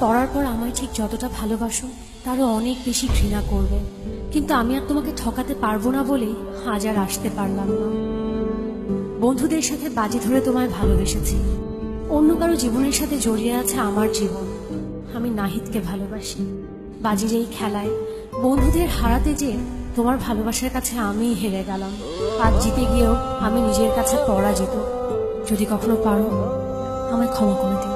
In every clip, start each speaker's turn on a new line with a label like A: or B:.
A: পড়ার পর আমায় ঠিক যতটা ভালোবাসো তারও অনেক বেশি ঘৃণা করবে, কিন্তু আমি আর তোমাকে ঠকাতে পারবো না বলেই আজ আর আসতে পারলাম না। বন্ধুদের সাথে বাজি ধরে তোমায় ভালোবেসেছি, অন্য কারো জীবনের সাথে জড়িয়ে আছে আমার জীবন। আমি নাহিদকে ভালোবাসি। বাজির এই খেলায় বন্ধুদের হারাতে যেয়ে তোমার ভালোবাসার কাছে আমি হেরে গেলাম। আজ জিতে গিয়েও আমি নিজের কাছে পরাজিত। যদি কখনো পারো আমায় ক্ষমা করে দিও।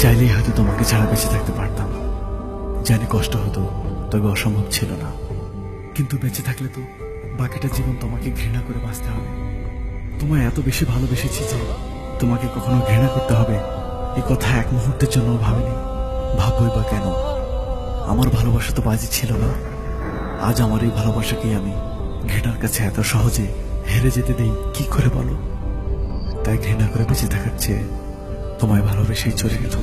B: চাইলেই হয়তো তোমাকে ছাড়া বেঁচে থাকতে পারতাম। জানি কষ্ট হতো, তবে অসম্ভব ছিল না। কিন্তু বেঁচে থাকলে তো বাকিটা জীবন তোমাকে ঘৃণা করে বাঁচতে হবে। তোমায় এত বেশি ভালোবেসেছি যে তোমাকে কখনো ঘৃণা করতে হবে এই কথা এক মুহূর্তের জন্য ভাবিনি। ভাববই বা কেন? আমার ভালোবাসা তো বাজি ছিল না। আজ আমার এই ভালোবাসাকে আমি ঘৃণার কাছে এত সহজে হেরে যেতে দেই কি করে বলো? তাই ঘৃণা করে বেঁচে থাকার চেয়ে তোমায় ভালোবেসেই চলে গেল।